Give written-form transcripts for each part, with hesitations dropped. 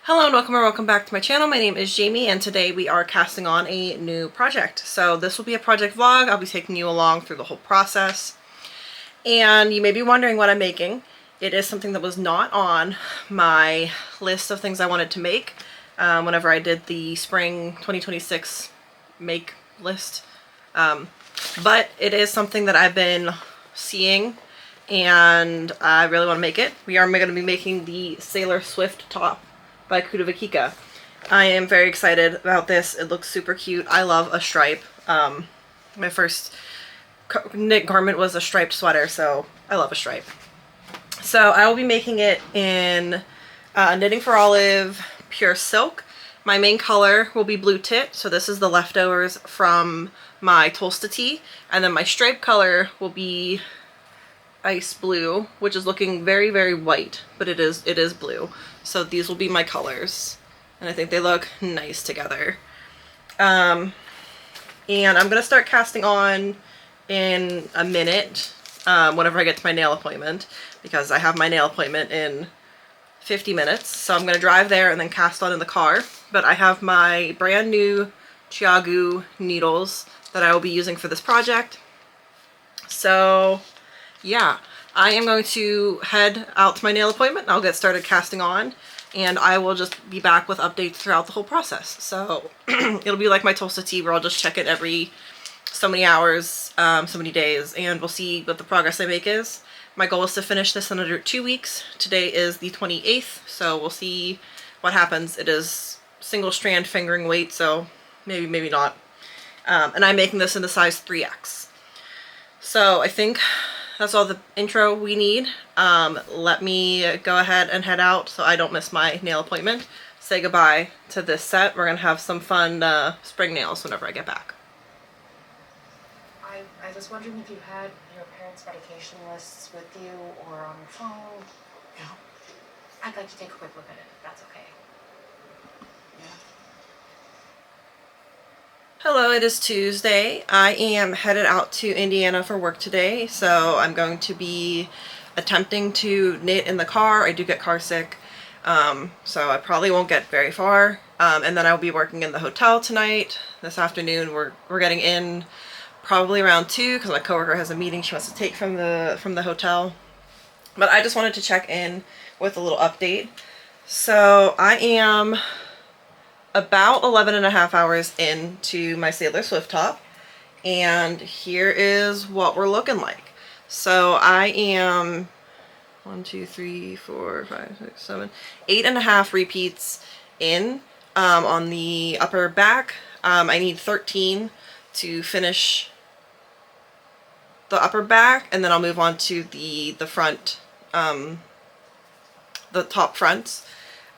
Hello and welcome back to my channel. My name is Jamie and today we are casting on a new project. So this will be a project vlog. I'll be taking you along through the whole process. And you may be wondering what I'm making. It is something that was not on my list of things I wanted to make whenever I did the spring 2026 make list. But it is something that I've been seeing and I really want to make it. We are going to be making the Sailor Swift top by Kudavakika. I am very excited about this. It looks super cute. I love a stripe. My first knit garment was a striped sweater, so I love a stripe. So I will be making it in Knitting for Olive Pure Silk. My main color will be Blue Tit, so this is the leftovers from my Tolsta tea. And then my stripe color will be Ice Blue, which is looking very, very white, but it is blue. So these will be my colors, and I think they look nice together. And I'm gonna start casting on in a minute whenever I get to my nail appointment, because I have my nail appointment in 50 minutes. So I'm gonna drive there and then cast on in the car. But I have my brand new Chiagu needles that I will be using for this project. So yeah, I am going to head out to my nail appointment. I'll get started casting on, and I will just be back with updates throughout the whole process. So it'll be like my Tulsa tea, where I'll just check it every so many hours, so many days, and we'll see what the progress I make is. My goal is to finish this in under 2 weeks. Today is the 28th, so we'll see what happens. It is single strand fingering weight, so maybe not. And I'm making this in the size 3X. So I think that's all the intro we need. Let me go ahead and head out so I don't miss my nail appointment. Say goodbye to this set. We're gonna have some fun spring nails whenever I get back. I was wondering if you had your parents' medication lists with you or on your phone. No. I'd like to take a quick look at it, if that's okay. Yeah. Hello, it is Tuesday. I am headed out to Indiana for work today, so I'm going to be attempting to knit in the car. I do get car sick, so I probably won't get very far. And then I'll be working in the hotel tonight. This afternoon we're getting in probably around 2 because my coworker has a meeting she wants to take from the hotel. But I just wanted to check in with a little update. So I am about 11.5 hours into my Sailor Swift top, and here is what we're looking like. So I am 1, 2, 3, 4, 5, 6, 7, 8.5 repeats in on the upper back. I need 13 to finish the upper back, and then I'll move on to the front, the top fronts.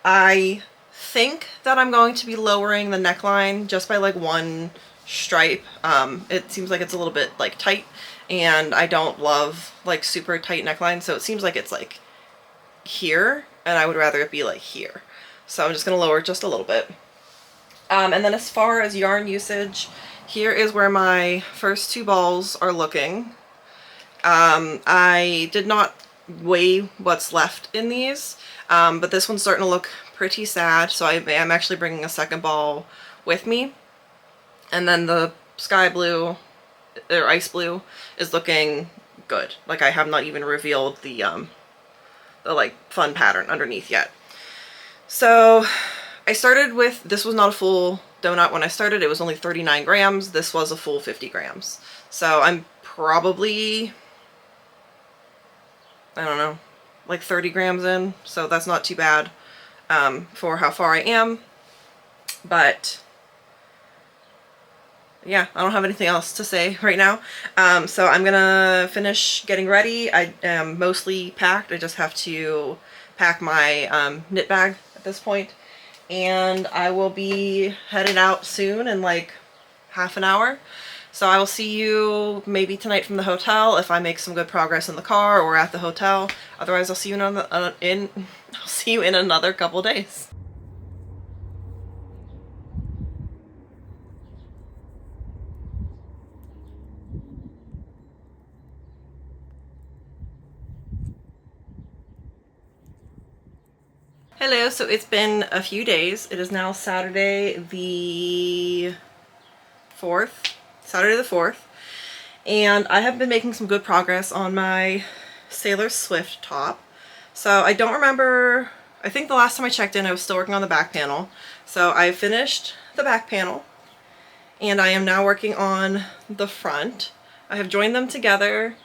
I think that I'm going to be lowering the neckline just by like 1 stripe. It seems like it's a little bit like tight, and I don't love like super tight necklines, so it seems like it's like here, and I would rather it be like here. So I'm just gonna lower it just a little bit. And then as far as yarn usage, here is where my first 2 balls are looking. I did not weigh what's left in these, but this one's starting to look pretty sad, so I am actually bringing a second ball with me. And then the sky blue, or ice blue, is looking good. Like, I have not even revealed the like fun pattern underneath yet. So I started with, this was not a full donut when I started, it was only 39 grams. This was a full 50 grams. So I'm probably, I don't know, like 30 grams in, so that's not too bad for how far I am. But yeah, I don't have anything else to say right now. So I'm gonna finish getting ready. I am mostly packed. I just have to pack my knit bag at this point. And I will be headed out soon in like half an hour. So I will see you maybe tonight from the hotel if I make some good progress in the car or at the hotel. Otherwise, I'll see you I'll see you in another couple days. Hello, so it's been a few days. It is now Saturday the 4th. Saturday the 4th. And I have been making some good progress on my Sailor Swift top. So I don't remember, I think the last time I checked in I was still working on the back panel. So I finished the back panel and I am now working on the front. I have joined them together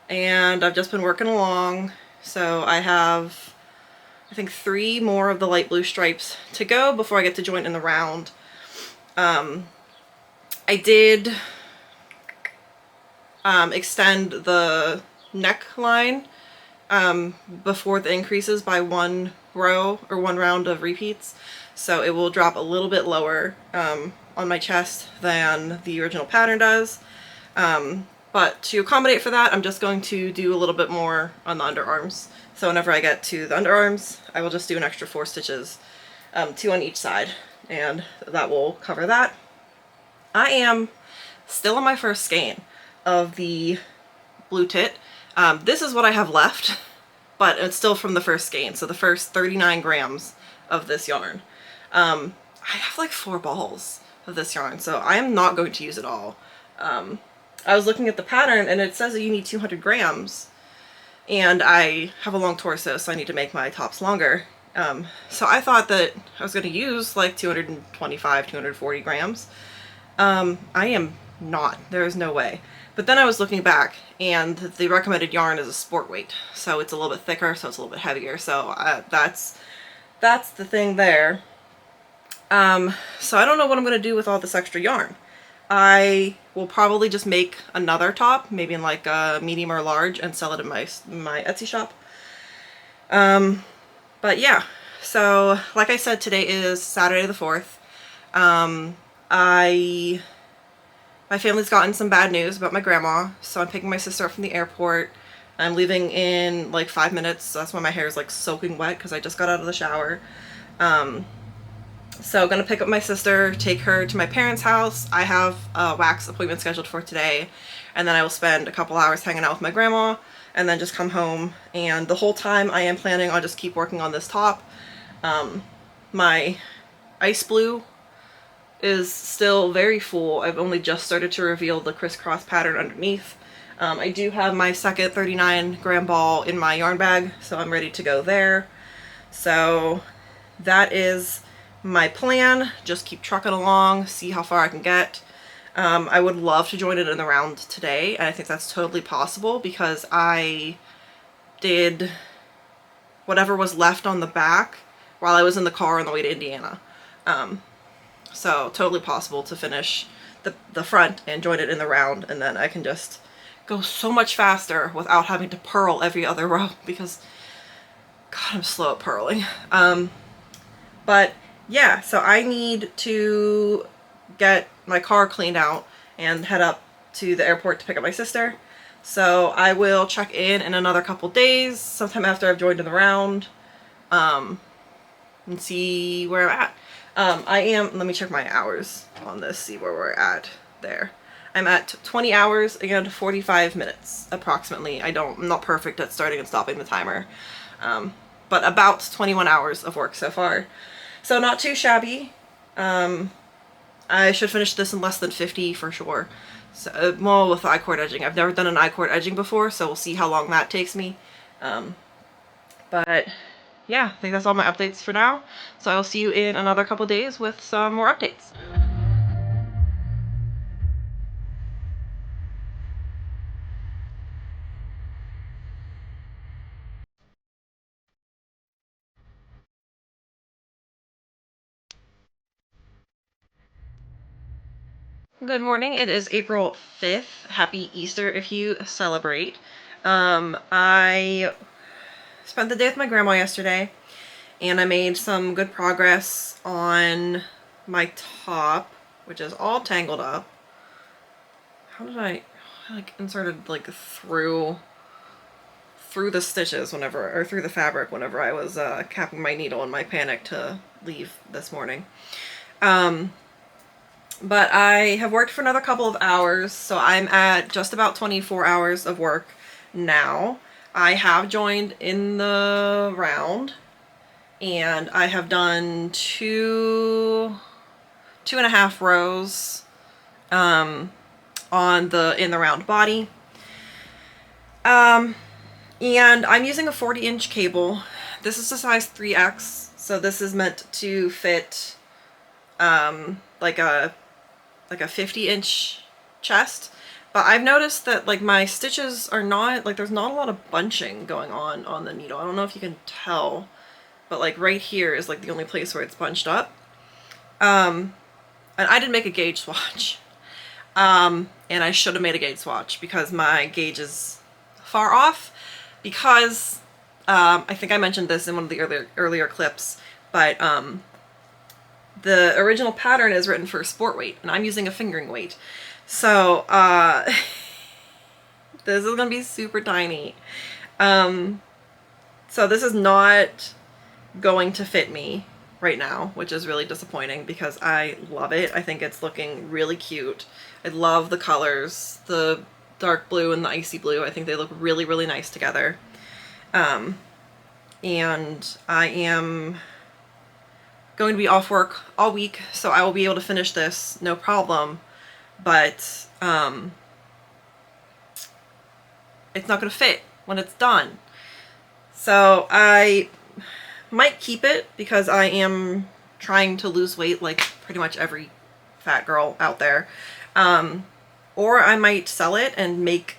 and I've just been working along. So I have, I think, 3 more of the light blue stripes to go before I get to join in the round. I did extend the neckline before the increases by 1 row or 1 round of repeats, so it will drop a little bit lower on my chest than the original pattern does. But to accommodate for that, I'm just going to do a little bit more on the underarms. So whenever I get to the underarms, I will just do an extra 4 stitches, 2 on each side, and that will cover that. I am still on my first skein of the blue tit. This is what I have left, but it's still from the first skein, so the first 39 grams of this yarn. I have like 4 balls of this yarn, so I am not going to use it all. I was looking at the pattern and it says that you need 200 grams, and I have a long torso, so I need to make my tops longer. So I thought that I was going to use like 225, 240 grams. I am not. There is no way. But then I was looking back, and the recommended yarn is a sport weight, so it's a little bit thicker, so it's a little bit heavier. So that's the thing there. So I don't know what I'm going to do with all this extra yarn. I will probably just make another top, maybe in like a medium or large, and sell it in my Etsy shop. But yeah, so like I said, today is Saturday the 4th. My family's gotten some bad news about my grandma, so I'm picking my sister up from the airport. I'm leaving in like 5 minutes, so that's why my hair is like soaking wet because I just got out of the shower. So I'm gonna pick up my sister, take her to my parents' house. I have a wax appointment scheduled for today, and then I will spend a couple hours hanging out with my grandma and then just come home. And the whole time I am planning on just keep working on this top. My ice blue is still very full. I've only just started to reveal the crisscross pattern underneath. I do have my second 39 gram ball in my yarn bag, so I'm ready to go there. So that is my plan. Just keep trucking along, see how far I can get. I would love to join it in the round today, and I think that's totally possible because I did whatever was left on the back while I was in the car on the way to Indiana. So totally possible to finish the front and join it in the round, and then I can just go so much faster without having to purl every other row because God, I'm slow at purling. But yeah, so I need to get my car cleaned out and head up to the airport to pick up my sister. So I will check in another couple days, sometime after I've joined in the round, and see where I'm at. Let me check my hours on this, see where we're at there. I'm at 20 hours and 45 minutes, approximately. I'm not perfect at starting and stopping the timer, but about 21 hours of work so far. So not too shabby. I should finish this in less than 50 for sure. So, well, with I-cord edging. I've never done an I-cord edging before, so we'll see how long that takes me. But yeah, I think that's all my updates for now. So I'll see you in another couple days with some more updates. Good morning. It is April 5th. Happy Easter if you celebrate. I spent the day with my grandma yesterday, and I made some good progress on my top, which is all tangled up. How did I like inserted like through the stitches whenever, or through the fabric whenever I was capping my needle in my panic to leave this morning. But I have worked for another couple of hours, so I'm at just about 24 hours of work now. I have joined in the round. and I have done 2.5 rows in the round body. And I'm using a 40-inch cable. This is a size 3X, so this is meant to fit like a 50-inch chest. But I've noticed that like my stitches are not, like there's not a lot of bunching going on the needle. I don't know if you can tell, but like right here is like the only place where it's bunched up. And I didn't make a gauge swatch. And I should have made a gauge swatch because my gauge is far off, because I think I mentioned this in one of the earlier clips, but the original pattern is written for sport weight, and I'm using a fingering weight. So this is gonna be super tiny. So this is not going to fit me right now, which is really disappointing because I love it. I think it's looking really cute. I love the colors, the dark blue and the icy blue. I think they look really, really nice together. And I am going to be off work all week, so I will be able to finish this no problem, but it's not going to fit when it's done. So I might keep it because I am trying to lose weight like pretty much every fat girl out there. Or I might sell it and make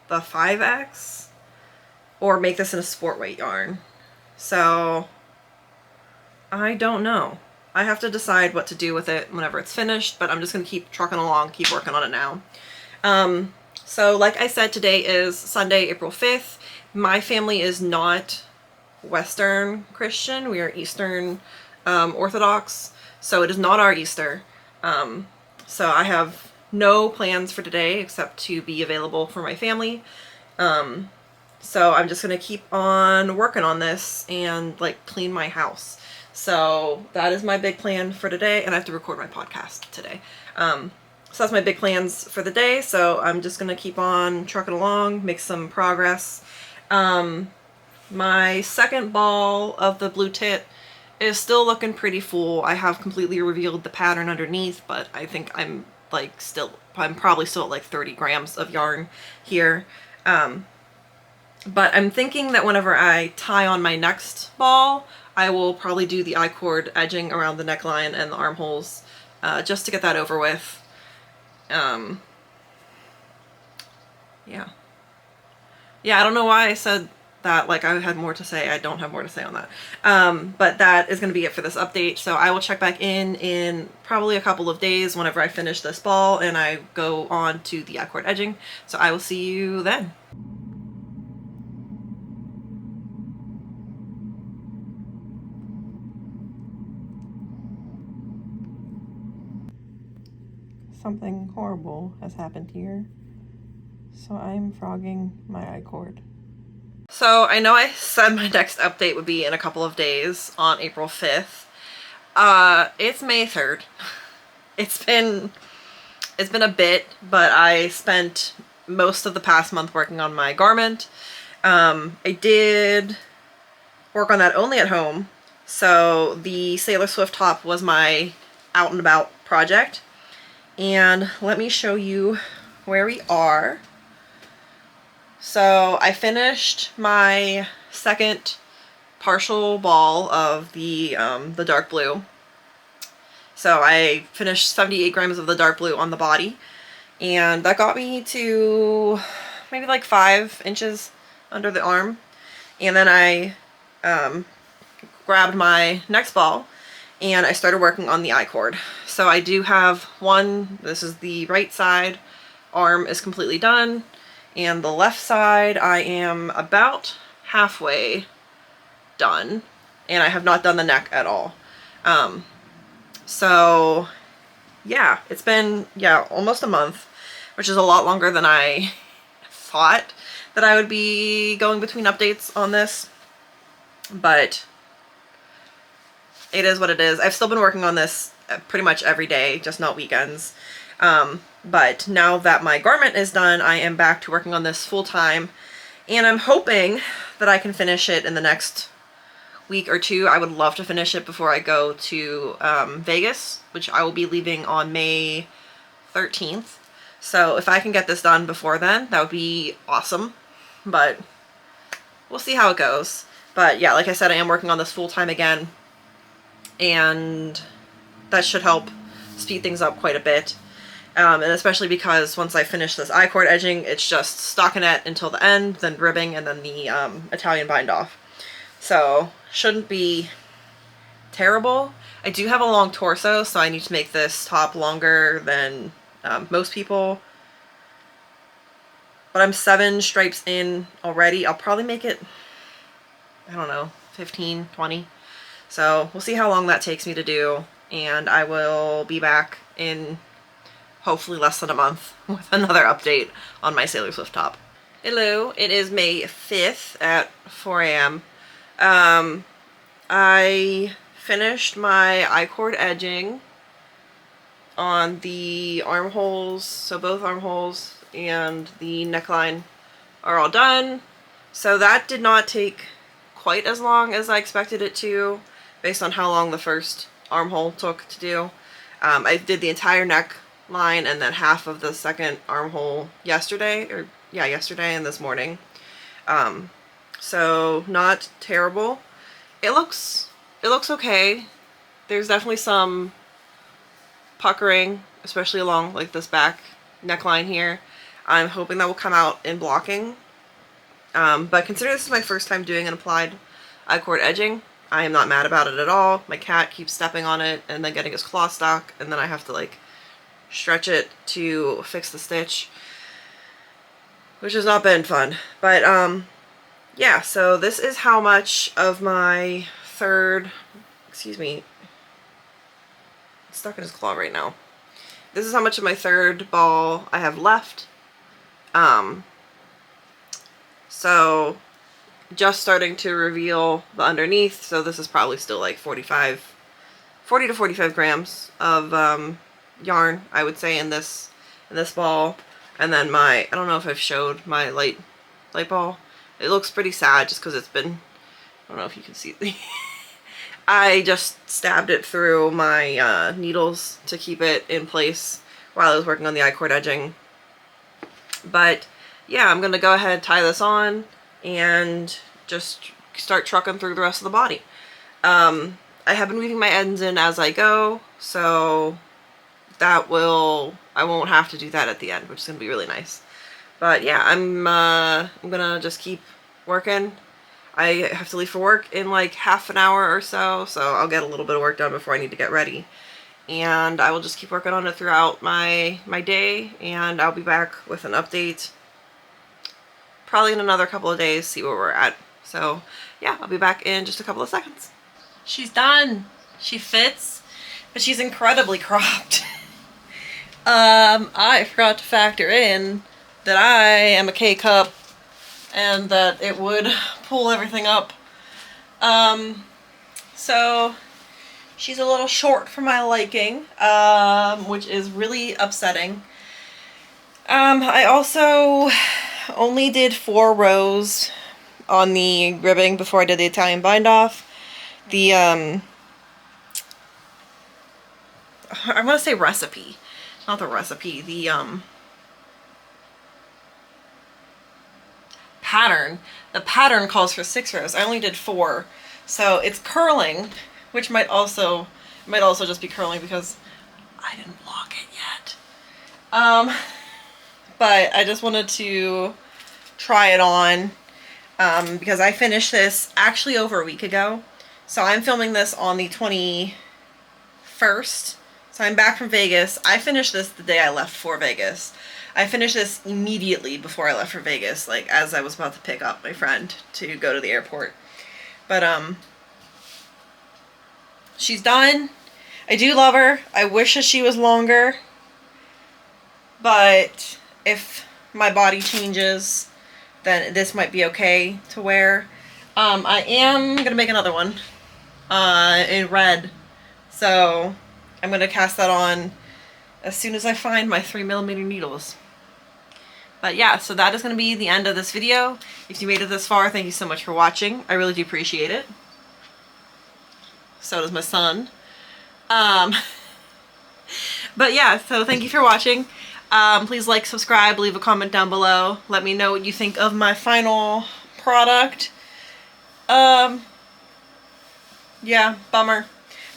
the 5X, or make this in a sport weight yarn. So I don't know. I have to decide what to do with it whenever it's finished, but I'm just going to keep trucking along, keep working on it now. So like I said, today is Sunday, April 5th. My family is not Western Christian. We are Eastern Orthodox, so it is not our Easter. So I have no plans for today except to be available for my family. So I'm just going to keep on working on this and like clean my house. So that is my big plan for today, and I have to record my podcast today. So that's my big plans for the day. So I'm just going to keep on trucking along, make some progress. My second ball of the blue tit is still looking pretty full. I have completely revealed the pattern underneath, but I think I'm probably still at like 30 grams of yarn here. But I'm thinking that whenever I tie on my next ball, I will probably do the I-cord edging around the neckline and the armholes, just to get that over with. Yeah. Yeah, I don't know why I said that like I had more to say. I don't have more to say on that. But that is going to be it for this update. So I will check back in probably a couple of days whenever I finish this ball and I go on to the I-cord edging. So I will see you then. Something horrible has happened here. So I'm frogging my I-cord. So I know I said my next update would be in a couple of days on April 5th. It's May 3rd. It's been a bit, but I spent most of the past month working on my garment. I did work on that only at home. So the Sailor Swift top was my out and about project. And let me show you where we are. So I finished my second partial ball of the dark blue. So I finished 78 grams of the dark blue on the body, and that got me to maybe like 5 inches under the arm. And then I grabbed my next ball and I started working on the I-cord. So I do have one, this is the right side arm is completely done, and the left side I am about halfway done, and I have not done the neck at all. So yeah, it's been almost a month, which is a lot longer than I thought that I would be going between updates on this, but it is what it is. I've still been working on this pretty much every day, just not weekends. But now that my garment is done, I am back to working on this full time, and I'm hoping that I can finish it in the next week or two. I would love to finish it before I go to Vegas, which I will be leaving on May 13th. So if I can get this done before then, that would be awesome. But we'll see how it goes. But yeah, like I said, I am working on this full time again, and that should help speed things up quite a bit. And especially because once I finish this I-cord edging, it's just stockinette until the end, then ribbing, and then the Italian bind off. So shouldn't be terrible. I do have a long torso, so I need to make this top longer than most people. But I'm 7 stripes in already. I'll probably make it, I don't know, 15, 20. So we'll see how long that takes me to do. And I will be back in hopefully less than a month with another update on my Sailor Swift top. Hello, it is May 5th at 4 a.m. I finished my I-cord edging on the armholes, so both armholes and the neckline are all done. So that did not take quite as long as I expected it to, based on how long the first armhole took to do. I did the entire neckline and then half of the second armhole yesterday, and this morning. So not terrible. It looks okay. There's definitely some puckering, especially along like this back neckline here. I'm hoping that will come out in blocking. But considering this is my first time doing an applied I-cord edging, I am not mad about it at all. My cat keeps stepping on it and then getting his claw stuck, and then I have to like stretch it to fix the stitch, which has not been fun. But yeah, so this is how much of my third, excuse me, it's stuck in his claw right now. This is how much of my third ball I have left. So just starting to reveal the underneath, so this is probably still like 40 to 45 grams of yarn, I would say, in this ball. And then my, I don't know if I've showed my light ball. It looks pretty sad just because it's been, I don't know if you can see the I just stabbed it through my needles to keep it in place while I was working on the I-cord edging. But yeah, I'm gonna go ahead, tie this on, and just start trucking through the rest of the body. I have been weaving my ends in as I go, so I won't have to do that at the end, which is gonna be really nice. But yeah, I'm gonna just keep working. I have to leave for work in like half an hour or so, so I'll get a little bit of work done before I need to get ready. And I will just keep working on it throughout my day, and I'll be back with an update probably in another couple of days, see where we're at. So yeah, I'll be back in just a couple of seconds. She's done. She fits, but she's incredibly cropped. I forgot to factor in that I am a K-cup and that it would pull everything up. So she's a little short for my liking, which is really upsetting. I also only did 4 rows on the ribbing before I did the Italian bind off. The I want to say recipe, not the recipe, the pattern. The pattern calls for 6 rows. I only did 4, so it's curling, which might also just be curling because I didn't block it yet. But I just wanted to try it on because I finished this actually over a week ago. So I'm filming this on the 21st. So I'm back from Vegas. I finished this the day I left for Vegas. I finished this immediately before I left for Vegas, like as I was about to pick up my friend to go to the airport. But she's done. I do love her. I wish that she was longer. But if my body changes, then this might be okay to wear. I am going to make another one in red. So I'm going to cast that on as soon as I find my 3mm needles. But yeah, so that is going to be the end of this video. If you made it this far, thank you so much for watching. I really do appreciate it. So does my son. But yeah, so thank you for watching. Please like, subscribe, leave a comment down below. Let me know what you think of my final product. Yeah, bummer.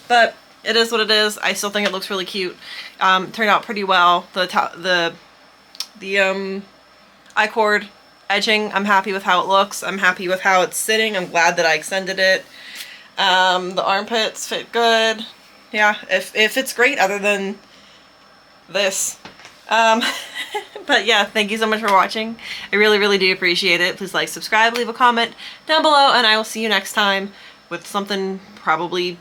But it is what it is. I still think it looks really cute. Turned out pretty well. The I-cord edging, I'm happy with how it looks. I'm happy with how it's sitting. I'm glad that I extended it. The armpits fit good. Yeah, if it's great other than this. But yeah, thank you so much for watching. I really, really do appreciate it. Please like, subscribe, leave a comment down below, and I will see you next time with something probably.